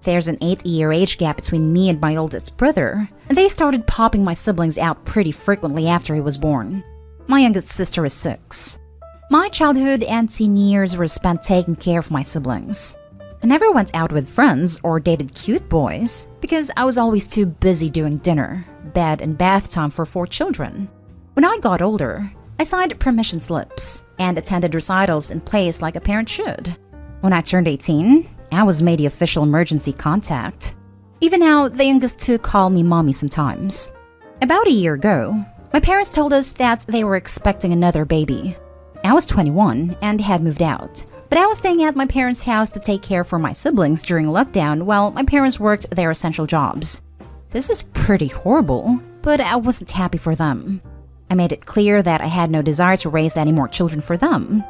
There's an 8-year age gap between me and my oldest brother, and they started popping my siblings out pretty frequently after he was born. My youngest sister is 6. My childhood and teen years were spent taking care of my siblings. I never went out with friends or dated cute boys because I was always too busy doing dinner, bed, and bath time for 4 children. When I got older, I signed permission slips and attended recitals in plays like a parent should. When I turned 18, I was made the official emergency contact. Even now, the youngest two call me mommy sometimes. About a year ago, my parents told us that they were expecting another baby. I was 21 and had moved out, but I was staying at my parents' house to take care for my siblings during lockdown while my parents worked their essential jobs. This is pretty horrible, but I wasn't happy for them. I made it clear that I had no desire to raise any more children for them.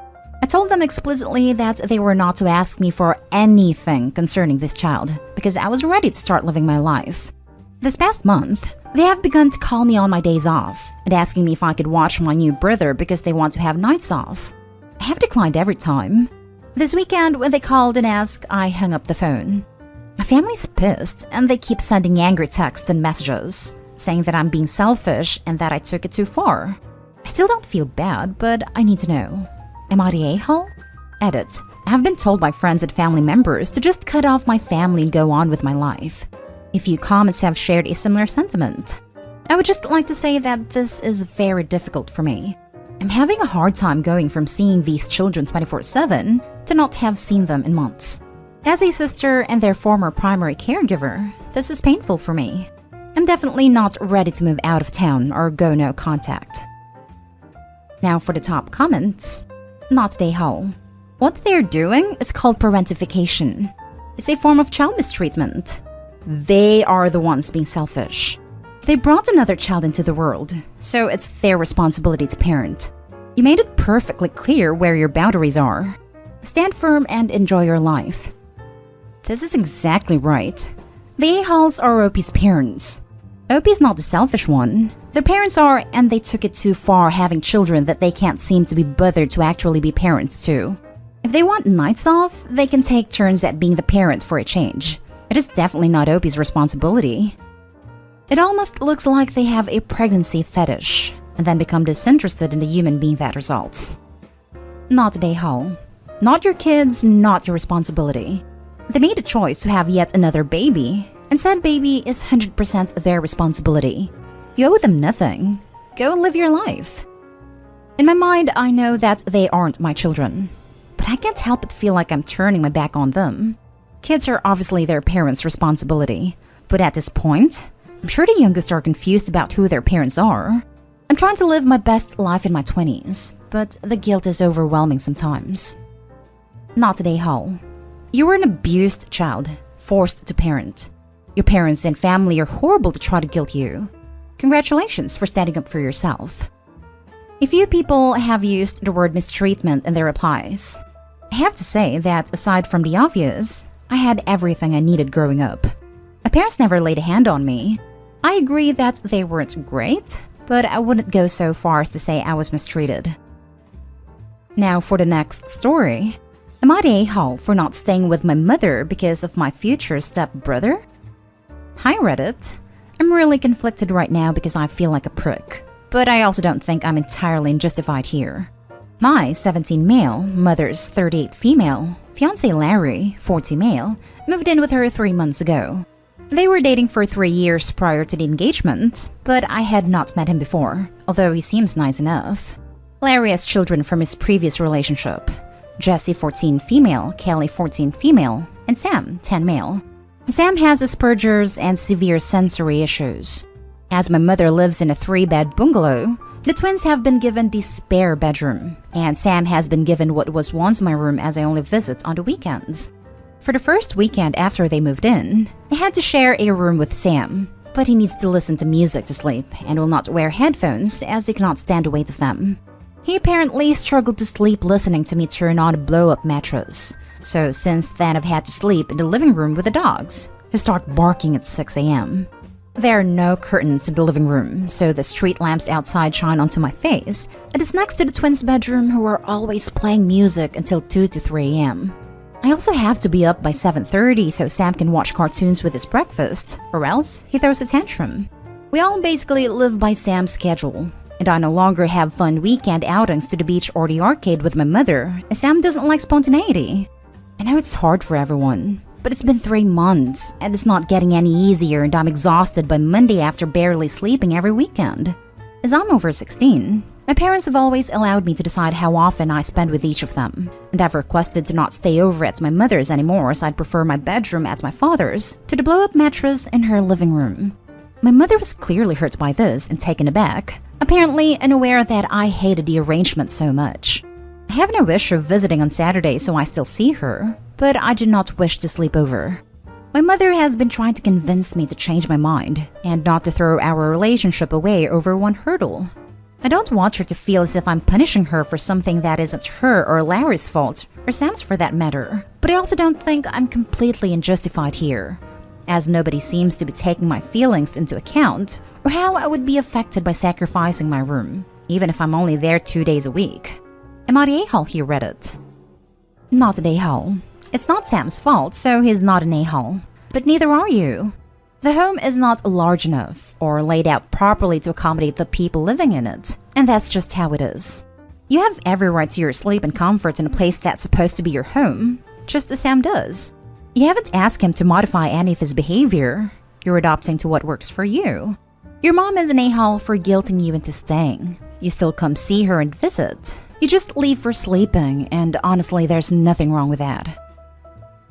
I told them explicitly that they were not to ask me for anything concerning this child because I was ready to start living my life. This past month, they have begun to call me on my days off and asking me if I could watch my new brother because they want to have nights off. I have declined every time. This weekend, when they called and asked, I hung up the phone. My family's pissed and they keep sending angry texts and messages, saying that I'm being selfish and that I took it too far. I still don't feel bad, but I need to know. Am I the a-hole? Edit. I have been told by friends and family members to just cut off my family and go on with my life. A few comments have shared a similar sentiment. I would just like to say that this is very difficult for me. I'm having a hard time going from seeing these children 24/7 to not have seen them in months. As a sister and their former primary caregiver, this is painful for me. I'm definitely not ready to move out of town or go no contact. Now for the top comments. Not the a-hole. What they're doing is called parentification. It's a form of child mistreatment. They are the ones being selfish. They brought another child into the world, so it's their responsibility to parent. You made it perfectly clear where your boundaries are. Stand firm and enjoy your life. This is exactly right. The a-holes are OP's parents. OP's not the selfish one. Their parents are, and they took it too far having children that they can't seem to be bothered to actually be parents to. If they want nights off, they can take turns at being the parent for a change. It is definitely not OP's responsibility. It almost looks like they have a pregnancy fetish, and then become disinterested in the human being that results. Not the a-hole. Not your kids, not your responsibility. They made a choice to have yet another baby, and said baby is 100% their responsibility. You owe them nothing. Go and live your life. In my mind, I know that they aren't my children, but I can't help but feel like I'm turning my back on them. Kids are obviously their parents' responsibility, but at this point, I'm sure the youngest are confused about who their parents are. I'm trying to live my best life in my 20s, but the guilt is overwhelming sometimes. Not the a-hole. You were an abused child, forced to parent. Your parents and family are horrible to try to guilt you. Congratulations for standing up for yourself. A few people have used the word mistreatment in their replies. I have to say that aside from the obvious, I had everything I needed growing up. My parents never laid a hand on me. I agree that they weren't great, but I wouldn't go so far as to say I was mistreated. Now for the next story. Am I the a-hole for not staying with my mother because of my future stepbrother? Hi Reddit. I'm really conflicted right now because I feel like a prick, but I also don't think I'm entirely unjustified here. My 17 male, mother's 38 female, fiancé Larry, 40 male, moved in with her 3 months ago. They were dating for 3 years prior to the engagement, but I had not met him before, although he seems nice enough. Larry has children from his previous relationship. Jessie 14 female, Kelly 14 female, and Sam 10 male. Sam has Asperger's and severe sensory issues. As my mother lives in a 3-bed bungalow, the twins have been given the spare bedroom, and Sam has been given what was once my room as I only visit on the weekends. For the first weekend after they moved in, I had to share a room with Sam, but he needs to listen to music to sleep and will not wear headphones as he cannot stand the weight of them. He apparently struggled to sleep listening to me turn on a blow-up mattress. So since then I've had to sleep in the living room with the dogs, who start barking at 6 a.m. There are no curtains in the living room, so the street lamps outside shine onto my face, and it's next to the twins' bedroom who are always playing music until 2 to 3 a.m. I also have to be up by 7:30 so Sam can watch cartoons with his breakfast, or else he throws a tantrum. We all basically live by Sam's schedule, and I no longer have fun weekend outings to the beach or the arcade with my mother, as Sam doesn't like spontaneity. I know it's hard for everyone, but it's been 3 months, and it's not getting any easier, and I'm exhausted by Monday after barely sleeping every weekend. As I'm over 16, my parents have always allowed me to decide how often I spend with each of them, and I've requested to not stay over at my mother's anymore, as I'd prefer my bedroom at my father's to the blow-up mattress in her living room. My mother was clearly hurt by this and taken aback, apparently unaware that I hated the arrangement so much. I have no issue visiting on Saturday, so I still see her, but I do not wish to sleep over. My mother has been trying to convince me to change my mind and not to throw our relationship away over one hurdle. I don't want her to feel as if I'm punishing her for something that isn't her or Larry's fault, or Sam's for that matter, but I also don't think I'm completely unjustified here, as nobody seems to be taking my feelings into account or how I would be affected by sacrificing my room, even if I'm only there 2 days a week. Am I the a-hole here, Reddit? Not an a-hole. It's not Sam's fault, so he's not an a-hole. But neither are you. The home is not large enough or laid out properly to accommodate the people living in it, and that's just how it is. You have every right to your sleep and comfort in a place that's supposed to be your home, just as Sam does. You haven't asked him to modify any of his behavior. You're adopting to what works for you. Your mom is an a-hole for guilting you into staying. You still come see her and visit. You just leave for sleeping, and honestly, there's nothing wrong with that.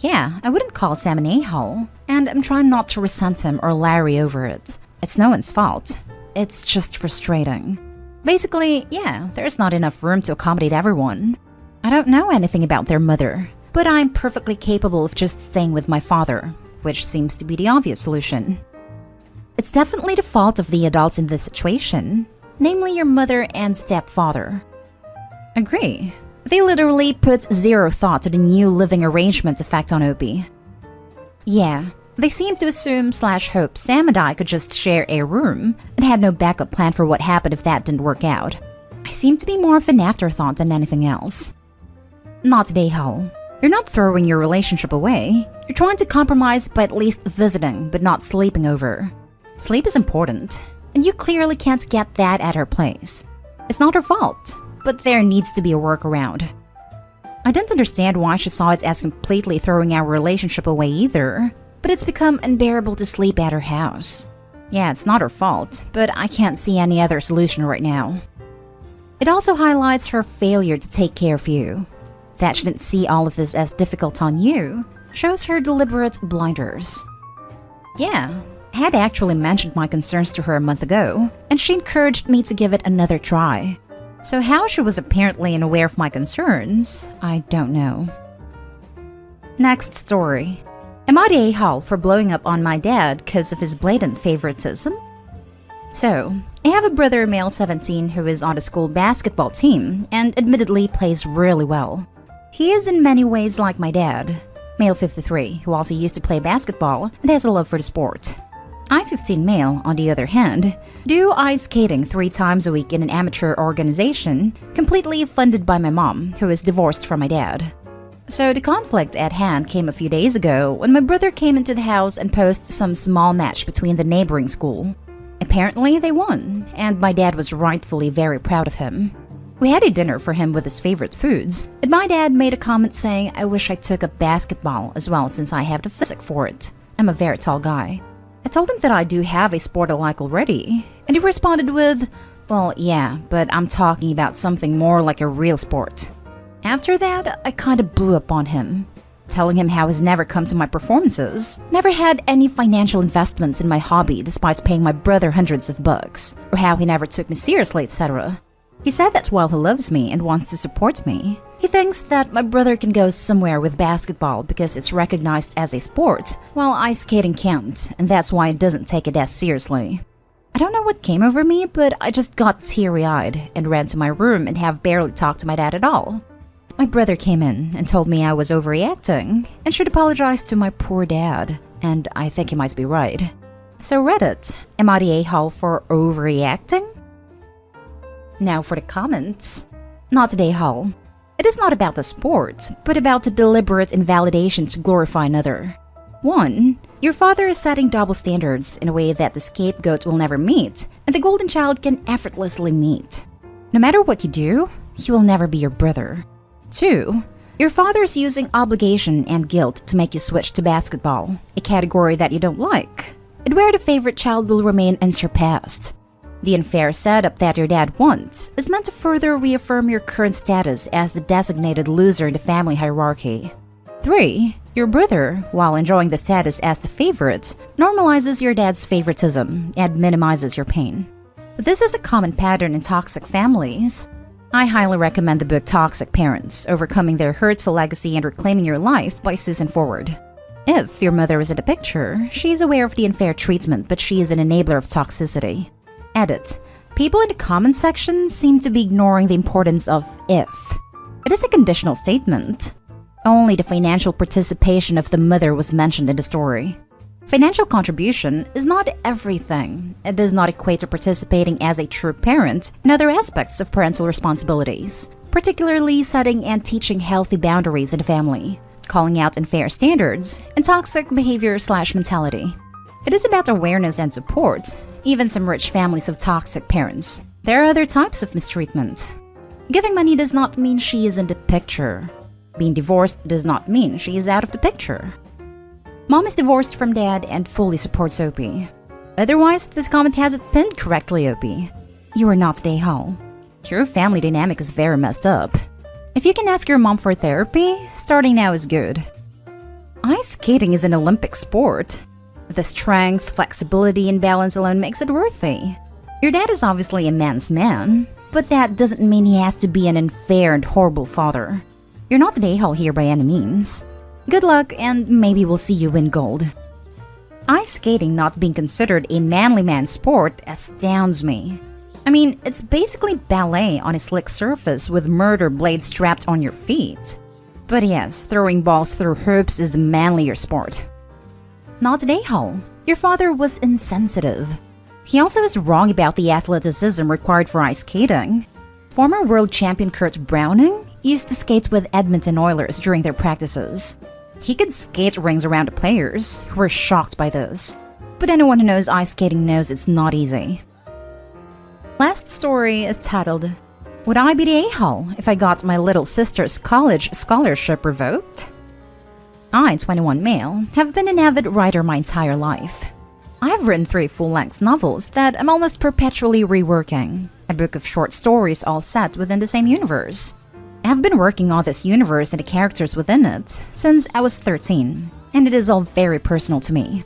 Yeah, I wouldn't call Sam an a-hole, and I'm trying not to resent him or Larry over it. It's no one's fault. It's just frustrating. Basically, yeah, there's not enough room to accommodate everyone. I don't know anything about their mother, but I'm perfectly capable of just staying with my father, which seems to be the obvious solution. It's definitely the fault of the adults in this situation, namely your mother and stepfather. Agree. They literally put zero thought to the new living arrangement effect on Opie. Yeah, they seemed to assume/hope Sam and I could just share a room and had no backup plan for what happened if that didn't work out. I seem to be more of an afterthought than anything else. Not today, Hole. You're not throwing your relationship away. You're trying to compromise by at least visiting, but not sleeping over. Sleep is important, and you clearly can't get that at her place. It's not her fault, but there needs to be a workaround. I didn't understand why she saw it as completely throwing our relationship away either, but it's become unbearable to sleep at her house. Yeah, it's not her fault, but I can't see any other solution right now. It also highlights her failure to take care of you. That she didn't see all of this as difficult on you shows her deliberate blinders. Yeah, I had actually mentioned my concerns to her a month ago, and she encouraged me to give it another try. So how she was apparently unaware of my concerns, I don't know. Next story. Am I the a-hole for blowing up on my dad because of his blatant favoritism? So, I have a brother, male 17, who is on the school basketball team and admittedly plays really well. He is in many ways like my dad, male 53, who also used to play basketball and has a love for the sport. I, 15 male, on the other hand, do ice skating 3 times a week in an amateur organization, completely funded by my mom, who is divorced from my dad. So the conflict at hand came a few days ago when my brother came into the house and posed some small match between the neighboring school. Apparently they won, and my dad was rightfully very proud of him. We had a dinner for him with his favorite foods, and my dad made a comment saying I wish I took up basketball as well since I have the physique for it. I'm a very tall guy. I told him that I do have a sport I like already, and he responded with, well, yeah, but I'm talking about something more like a real sport. After that, I kinda blew up on him, telling him how he's never come to my performances, never had any financial investments in my hobby despite paying my brother hundreds of bucks, or how he never took me seriously, etc. He said that while he loves me and wants to support me, he thinks that my brother can go somewhere with basketball because it's recognized as a sport, while ice skating can't, and that's why he doesn't take it as seriously. I don't know what came over me, but I just got teary-eyed and ran to my room and have barely talked to my dad at all. My brother came in and told me I was overreacting and should apologize to my poor dad, and I think he might be right. So Reddit, am I the a-hole for overreacting? Now for the comments. Not the a-hole. It is not about the sport, but about the deliberate invalidation to glorify another. 1. Your father is setting double standards in a way that the scapegoat will never meet, and the golden child can effortlessly meet. No matter what you do, he will never be your brother. 2. Your father is using obligation and guilt to make you switch to basketball, a category that you don't like, and where the favorite child will remain unsurpassed. The unfair setup that your dad wants is meant to further reaffirm your current status as the designated loser in the family hierarchy. 3. Your brother, while enjoying the status as the favorite, normalizes your dad's favoritism and minimizes your pain. This is a common pattern in toxic families. I highly recommend the book Toxic Parents: Overcoming Their Hurtful Legacy and Reclaiming Your Life by Susan Forward. If your mother is in the picture, she is aware of the unfair treatment, but she is an enabler of toxicity. Edit. People in the comment section seem to be ignoring the importance of if. It is a conditional statement. Only the financial participation of the mother was mentioned in the story. Financial contribution is not everything. It does not equate to participating as a true parent in other aspects of parental responsibilities, particularly setting and teaching healthy boundaries in the family, calling out unfair standards, and toxic behavior/mentality. It is about awareness and support. Even some rich families have toxic parents. There are other types of mistreatment. Giving money does not mean she is in the picture. Being divorced does not mean she is out of the picture. Mom is divorced from dad and fully supports Opie. Otherwise, this comment has it pinned correctly, Opie. You are not the a-hole. Your family dynamic is very messed up. If you can ask your mom for therapy, starting now is good. Ice skating is an Olympic sport. The strength, flexibility, and balance alone makes it worthy. Your dad is obviously a man's man, but that doesn't mean he has to be an unfair and horrible father. You're not an a-hole here by any means. Good luck, and maybe we'll see you win gold. Ice skating not being considered a manly man sport astounds me. I mean, it's basically ballet on a slick surface with murder blades strapped on your feet. But yes, throwing balls through hoops is a manlier sport. Not an a-hole. Your father was insensitive. He also is wrong about the athleticism required for ice skating. Former world champion Kurt Browning used to skate with Edmonton Oilers during their practices. He could skate rings around the players, who were shocked by this. But anyone who knows ice skating knows it's not easy. Last story is titled, Would I be the a-hole if I got my little sister's college scholarship revoked? I, 21 male, have been an avid writer my entire life. I have written 3 full-length novels that I'm almost perpetually reworking, a book of short stories all set within the same universe. I have been working on this universe and the characters within it since I was 13, and it is all very personal to me.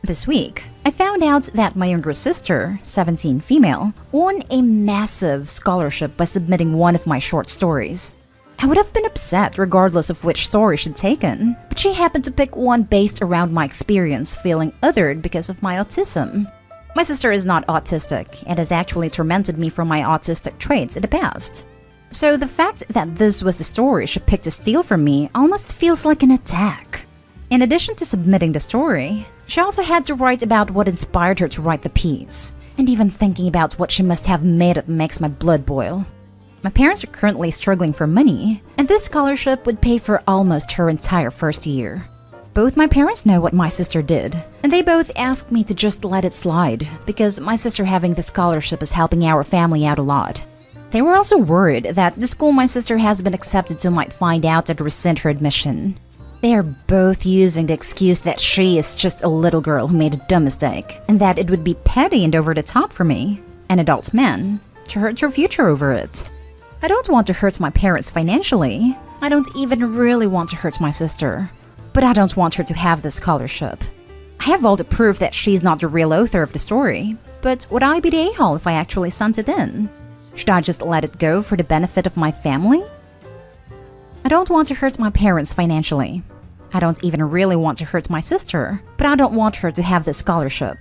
This week, I found out that my younger sister, 17 female, won a massive scholarship by submitting one of my short stories. I would have been upset regardless of which story she'd taken, but she happened to pick one based around my experience feeling othered because of my autism. My sister is not autistic and has actually tormented me for my autistic traits in the past. So the fact that this was the story she picked to steal from me almost feels like an attack. In addition to submitting the story, she also had to write about what inspired her to write the piece, and even thinking about what she must have made up makes my blood boil. My parents are currently struggling for money, and this scholarship would pay for almost her entire first year. Both my parents know what my sister did, and they both asked me to just let it slide, because my sister having the scholarship is helping our family out a lot. They were also worried that the school my sister has been accepted to might find out and rescind her admission. They are both using the excuse that she is just a little girl who made a dumb mistake, and that it would be petty and over the top for me, an adult man, to hurt her future over it. I don't want to hurt my parents financially. I don't even really want to hurt my sister. But I don't want her to have this scholarship. I have all the proof that she's not the real author of the story, but would I be the a-hole if I actually sent it in? Should I just let it go for the benefit of my family? I don't want to hurt my parents financially. I don't even really want to hurt my sister, but I don't want her to have this scholarship.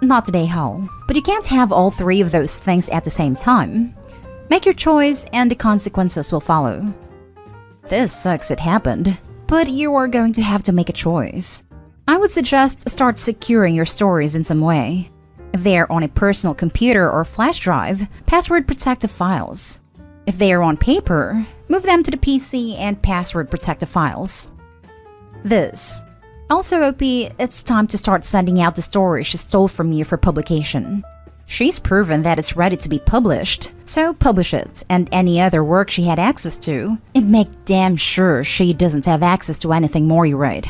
Not the a-hole, but you can't have all 3 of those things at the same time. Make your choice and the consequences will follow. This sucks it happened, but you are going to have to make a choice. I would suggest start securing your stories in some way. If they are on a personal computer or flash drive, password protect the files. If they are on paper, move them to the PC and password protect the files. This. Also, OP, it's time to start sending out the story she stole from you for publication. She's proven that it's ready to be published, so publish it, and any other work she had access to, and make damn sure she doesn't have access to anything more you write.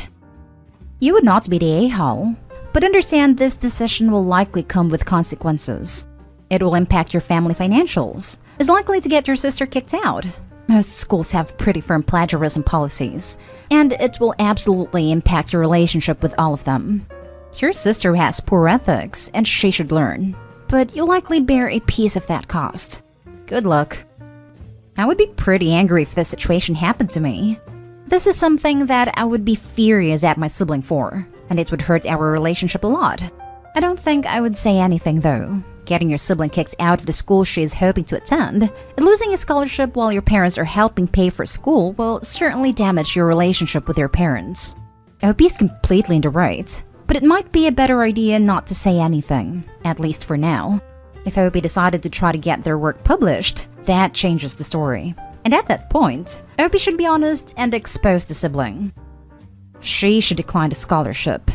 You would not be the a-hole, but understand this decision will likely come with consequences. It will impact your family financials, is likely to get your sister kicked out. Most schools have pretty firm plagiarism policies, and it will absolutely impact your relationship with all of them. Your sister has poor ethics, and she should learn, but you'll likely bear a piece of that cost. Good luck. I would be pretty angry if this situation happened to me. This is something that I would be furious at my sibling for, and it would hurt our relationship a lot. I don't think I would say anything though. Getting your sibling kicked out of the school she is hoping to attend, and losing a scholarship while your parents are helping pay for school will certainly damage your relationship with your parents. I hope he's completely in the right, but it might be a better idea not to say anything, at least for now. If Opie decided to try to get their work published, that changes the story. And at that point, Opie should be honest and expose the sibling. She should decline the scholarship.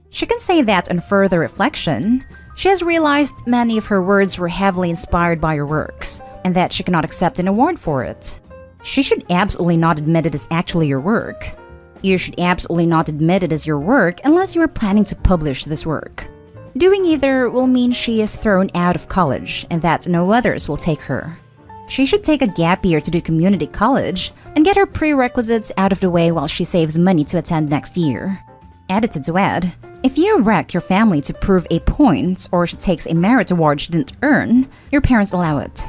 She can say that on further reflection, she has realized many of her words were heavily inspired by your works, and that she cannot accept an award for it. She should absolutely not admit it is actually your work. You should absolutely not admit it as your work unless you are planning to publish this work. Doing either will mean she is thrown out of college and that no others will take her. She should take a gap year to do community college and get her prerequisites out of the way while she saves money to attend next year. Edited to add, if you wreck your family to prove a point or she takes a merit award she didn't earn, your parents allow it.